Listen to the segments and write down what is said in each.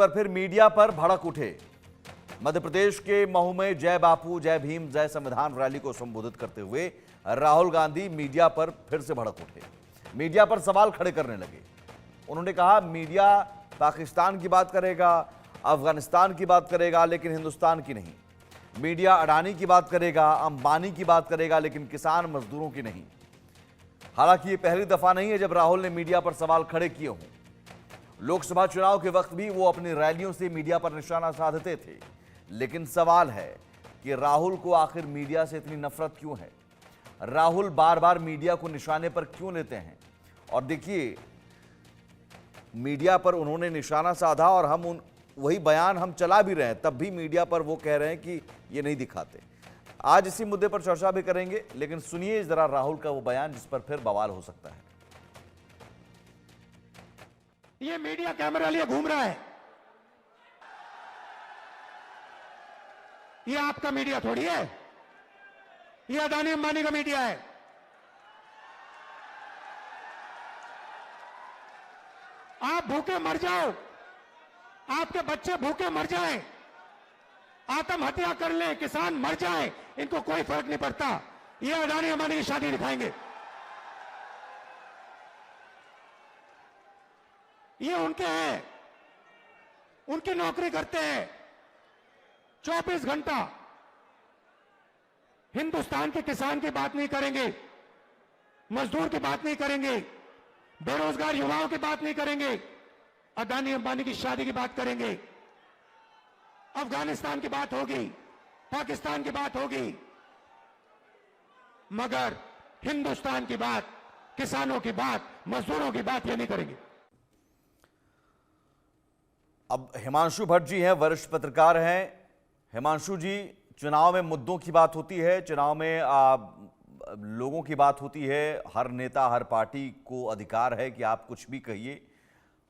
पर फिर मीडिया पर भड़क उठे। मध्य प्रदेश के महू में जय बापू जय भीम जय संविधान रैली को संबोधित करते हुए राहुल गांधी मीडिया पर फिर से भड़क उठे। मीडिया पर सवाल खड़े करने लगे। उन्होंने कहा मीडिया पाकिस्तान की बात करेगा, अफगानिस्तान की बात करेगा, लेकिन हिंदुस्तान की नहीं। मीडिया अडानी की बात करेगा, अंबानी की बात करेगा, लेकिन किसान मजदूरों की नहीं। हालांकि ये पहली दफा नहीं है जब राहुल ने मीडिया पर सवाल खड़े किए हों। लोकसभा चुनाव के वक्त भी वो अपनी रैलियों से मीडिया पर निशाना साधते थे। लेकिन सवाल है कि राहुल को आखिर मीडिया से इतनी नफरत क्यों है? राहुल बार बार मीडिया को निशाने पर क्यों लेते हैं? और देखिए, मीडिया पर उन्होंने निशाना साधा और वही बयान हम चला भी रहे हैं, तब भी मीडिया पर वो कह रहे हैं कि ये नहीं दिखाते। आज इसी मुद्दे पर चर्चा भी करेंगे, लेकिन सुनिए जरा राहुल का वो बयान जिस पर फिर बवाल हो सकता है। ये मीडिया कैमरा लिए घूम रहा है, ये आपका मीडिया थोड़ी है, ये अदानी अंबानी का मीडिया है। आप भूखे मर जाओ, आपके बच्चे भूखे मर जाएं, आत्महत्या कर ले, किसान मर जाए, इनको कोई फर्क नहीं पड़ता। ये अडानी अंबानी की शादी दिखाएंगे। ये उनके हैं, उनकी नौकरी करते हैं 24 घंटा। हिंदुस्तान के किसान की बात नहीं करेंगे, मजदूर की बात नहीं करेंगे, बेरोजगार युवाओं की बात नहीं करेंगे, अडानी अंबानी की शादी की बात करेंगे, अफगानिस्तान की बात होगी, पाकिस्तान की बात होगी, मगर हिंदुस्तान की बात, किसानों की बात, मजदूरों की बात ये नहीं करेंगे। अब हिमांशु भट्ट जी हैं, वरिष्ठ पत्रकार हैं। हिमांशु जी, चुनाव में मुद्दों की बात होती है, चुनाव में लोगों की बात होती है। हर नेता, हर पार्टी को अधिकार है कि आप कुछ भी कहिए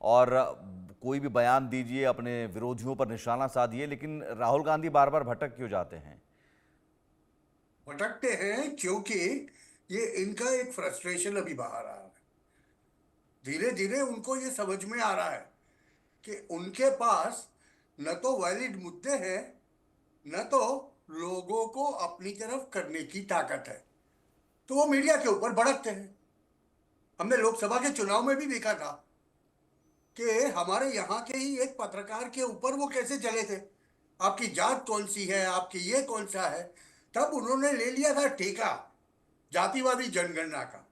और कोई भी बयान दीजिए, अपने विरोधियों पर निशाना साधिए, लेकिन राहुल गांधी बार बार भटक क्यों जाते हैं? भटकते हैं क्योंकि ये इनका एक फ्रस्ट्रेशन अभी बाहर आ रहा है। धीरे धीरे उनको ये समझ में आ रहा है कि उनके पास न तो वैलिड मुद्दे हैं, न तो लोगों को अपनी तरफ करने की ताकत है, तो वो मीडिया के ऊपर भड़कते हैं। हमने लोकसभा के चुनाव में भी देखा था कि हमारे यहाँ के ही एक पत्रकार के ऊपर वो कैसे जले थे, आपकी जात कौन सी है, आपकी ये कौन सा है। तब उन्होंने ले लिया था ठेका जातिवादी जनगणना का,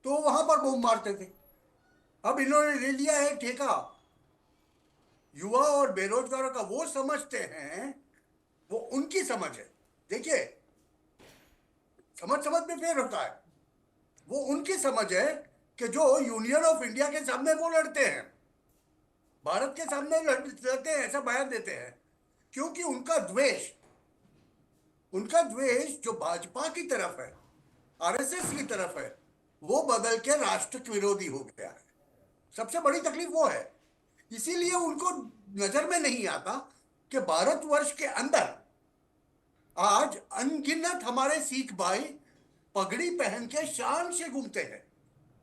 तो वहां पर बम मारते थे। अब इन्होंने ले लिया है ठेका युवा और बेरोजगारों का। वो समझते हैं, वो उनकी समझ है। देखिए, समझ समझ में फेर होता है। वो उनकी समझ है कि जो यूनियन ऑफ इंडिया के सामने वो लड़ते हैं, भारत के सामने लड़ते हैं, ऐसा बयान देते हैं, क्योंकि उनका द्वेष जो भाजपा की तरफ है, आरएसएस की तरफ है, वो बदल के राष्ट्र विरोधी हो गया है। सबसे बड़ी तकलीफ वो है। इसीलिए उनको नजर में नहीं आता कि भारतवर्ष के अंदर आज अनगिनत हमारे सिख भाई पगड़ी पहन के शान से घूमते हैं,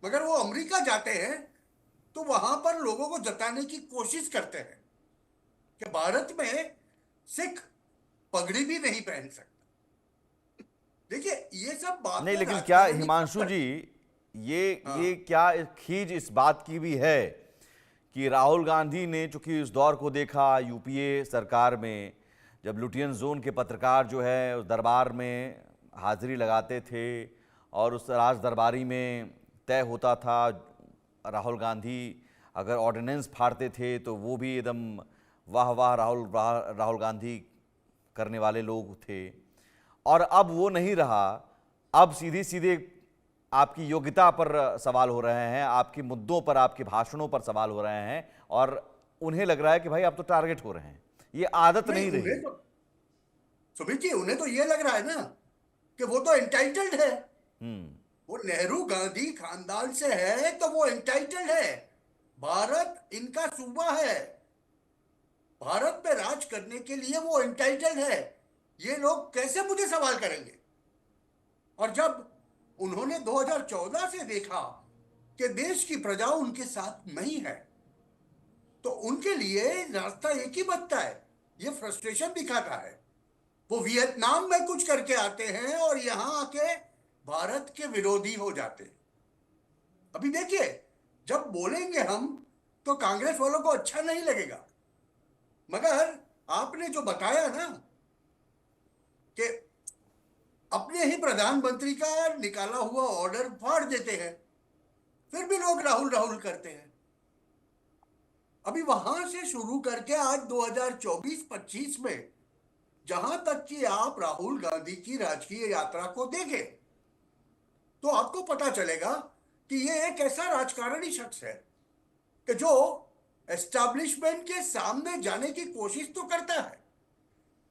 मगर वो अमेरिका जाते हैं तो वहां पर लोगों को जताने की कोशिश करते हैं कि भारत में सिख पगड़ी भी नहीं पहन सकता। देखिए, ये सब बात नहीं, लेकिन क्या हिमांशु जी, ये क्या खींच इस बात की भी है कि राहुल गांधी ने चूंकि इस दौर को देखा यूपीए सरकार में, जब लुटियन जोन के पत्रकार जो है उस दरबार में हाजिरी लगाते थे और उस राज दरबारी में तय होता था, राहुल गांधी अगर ऑर्डिनेंस फाड़ते थे तो वो भी एकदम वाह वाह राहुल गांधी करने वाले लोग थे। और अब वो नहीं रहा। अब सीधे सीधे आपकी योग्यता पर सवाल हो रहे हैं, आपके मुद्दों पर, आपके भाषणों पर सवाल हो रहे हैं, और उन्हें लग रहा है कि भाई आप तो टारगेट हो रहे हैं। ये आदत नहीं रही। सुमित जी, उन्हें तो ये लग रहा है ना कि वो तो एंटाइटल्ड है। वो नेहरू गांधी खानदान से है तो वो एंटाइटल्ड है। भारत इनका सूबा है, भारत पे राज करने के लिए वो एंटाइटल्ड है। ये लोग कैसे मुझे सवाल करेंगे? और जब उन्होंने 2014 से देखा कि देश की प्रजा उनके साथ नहीं है, तो उनके लिए रास्ता एक ही बचता है, ये फ्रस्ट्रेशन दिखाता है। वो वियतनाम में कुछ करके आते हैं और यहां आके भारत के विरोधी हो जाते हैं। अभी देखिए, जब बोलेंगे हम तो कांग्रेस वालों को अच्छा नहीं लगेगा, मगर आपने जो बताया ना कि अपने ही प्रधानमंत्री का निकाला हुआ ऑर्डर फाड़ देते हैं, फिर भी लोग राहुल राहुल करते हैं। अभी वहां से शुरू करके आज 2024-25 में जहां तक कि आप राहुल गांधी की राजकीय यात्रा को देखें तो आपको पता चलेगा कि ये एक ऐसा राजकारणी शख्स है कि जो एस्टैब्लिशमेंट के सामने जाने की कोशिश तो करता है,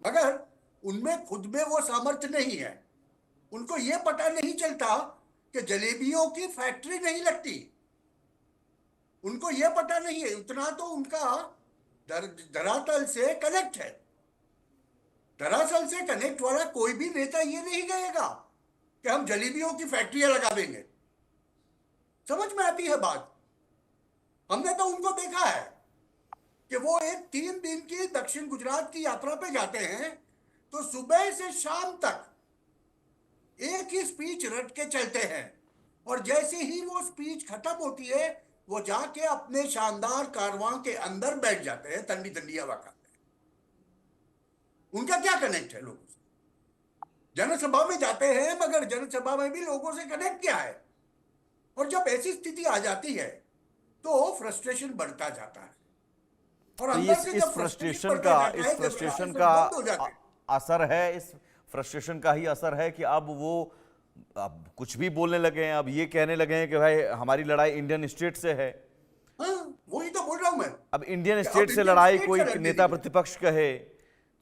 मगर उनमें खुद में वो सामर्थ्य नहीं है। उनको ये पता नहीं चलता कि जलेबियों की फैक्ट्री नहीं लगती, उनको ये पता नहीं है। उतना तो उनका धरातल से कनेक्ट है। दरअसल से कनेक्ट वाला कोई भी नेता ये नहीं कहेगा कि हम जलेबियों की फैक्ट्रियां लगा देंगे। समझ में आती है बात? हमने तो उनको देखा है कि वो एक 3 दिन की दक्षिण गुजरात की यात्रा पे जाते हैं तो सुबह से शाम तक एक ही स्पीच रट के चलते हैं, और जैसे ही वो स्पीच खत्म होती है वो जाके अपने शानदार कारवां के अंदर बैठ जाते हैं, ठंडी ठंडी हवा खाते हैं। उनका क्या कनेक्ट है लोगों से? जनसभा में जाते हैं मगर जनसभा में भी लोगों से कनेक्ट क्या है? और जब ऐसी स्थिति आ जाती है तो फ्रस्ट्रेशन बढ़ता जाता है, और तो अंदर से इस जब फ्रस्ट्रेशन बढ़ता का जाता इस है, जब फ्रस्ट्रेशन रास्ते का बंद हो जाते हैं। असर है, इस फ्रस्ट्रेशन का ही असर है कि अब वो अब कुछ भी बोलने लगे हैं, अब ये कहने लगे हैं कि भाई हमारी लड़ाई इंडियन स्टेट से है। हाँ, वही तो बोल रहा हूं मैं। अब इंडियन कि स्टेट अब से इंडियन लड़ाई स्टेट कोई से लड़ने नेता दीजिए। प्रतिपक्ष कहे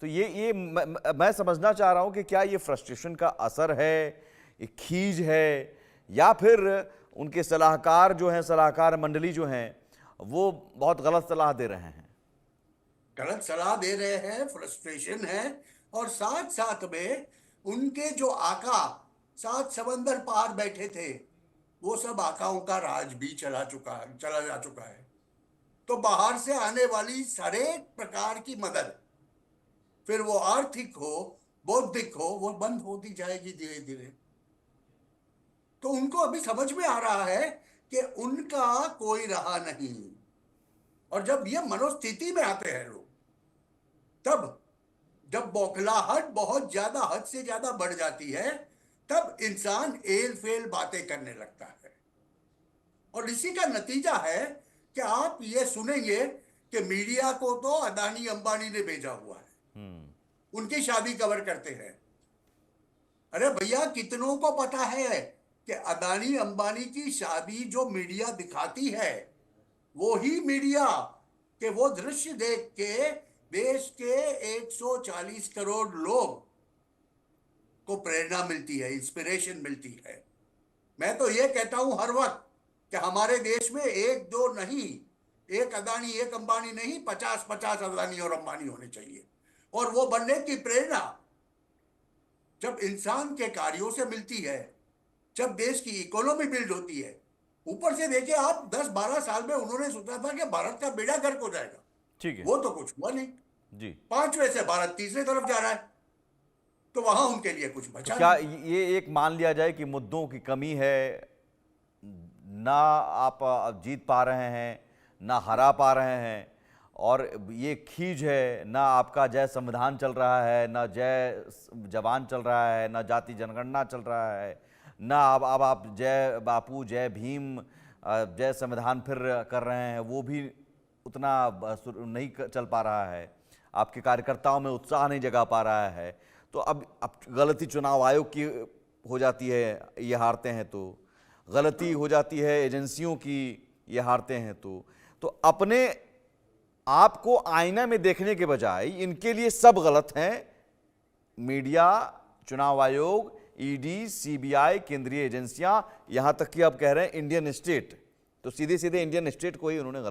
तो ये मैं समझना चाह रहा हूं कि क्या ये फ्रस्ट्रेशन का असर है, ये खीज है, या फिर उनके सलाहकार जो हैं, सलाहकार मंडली जो हैं, वो बहुत गलत सलाह दे रहे हैं। गलत सलाह दे रहे हैं, फ्रस्ट्रेशन है, और साथ साथ में उनके जो आका 7 समंदर पार बैठे थे वो सब आकाओं का राज भी चला जा चुका है। तो बाहर से आने वाली सारे प्रकार की मदद, फिर वो आर्थिक हो बौद्धिक हो, वो बंद होती जाएगी धीरे धीरे। तो उनको अभी समझ में आ रहा है कि उनका कोई रहा नहीं, और जब ये मनोस्थिति में आते हैं लोग, तब जब बौखलाहट बहुत ज्यादा, हद से ज्यादा बढ़ जाती है, तब इंसान एल फेल बातें करने लगता है। और इसी का नतीजा है कि आप ये सुनेंगे कि मीडिया को तो अदानी अंबानी ने भेजा हुआ है, उनकी शादी कवर करते हैं। अरे भैया, कितनों को पता है कि अदानी अंबानी की शादी जो मीडिया दिखाती है, वो ही मीडिया के वो दृश्य देख के देश के 140 करोड़ लोग को प्रेरणा मिलती है, इंस्पिरेशन मिलती है। मैं तो ये कहता हूं हर वक्त कि हमारे देश में 1-2 नहीं, एक अदानी एक अंबानी नहीं, 50-50 अदानी और अंबानी होने चाहिए। और वो बनने की प्रेरणा जब इंसान के कार्यों से मिलती है, जब देश की इकोनॉमी बिल्ड होती है। ऊपर से देखिए आप, 10-12 साल में उन्होंने सोचा था कि भारत का बेड़ा गर्क हो जाएगा, ठीक है, वो तो कुछ हुआ नहीं जी। 5वें से भारत तीसरे तरफ जा रहा है, तो वहां उनके लिए कुछ बचा तो क्या नहीं। ये एक मान लिया जाए कि मुद्दों की कमी है, ना आप जीत पा रहे हैं, ना हरा पा रहे हैं, और ये खीज है, ना आपका जय संविधान चल रहा है, ना जय जवान चल रहा है, ना जाति जनगणना चल रहा है, ना अब आप जय बापू जय भीम जय संविधान फिर कर रहे हैं, वो भी उतना नहीं चल पा रहा है, आपके कार्यकर्ताओं में उत्साह नहीं जगा पा रहा है। तो अब गलती चुनाव आयोग की हो जाती है, ये हारते हैं तो गलती हो जाती है एजेंसियों की, ये हारते हैं तो अपने आप को आईना में देखने के बजाय इनके लिए सब गलत हैं। मीडिया, चुनाव आयोग, ईडी, सीबीआई, केंद्रीय एजेंसियां, यहां तक कि आप कह रहे हैं इंडियन स्टेट, तो सीधे सीधे इंडियन स्टेट को ही उन्होंने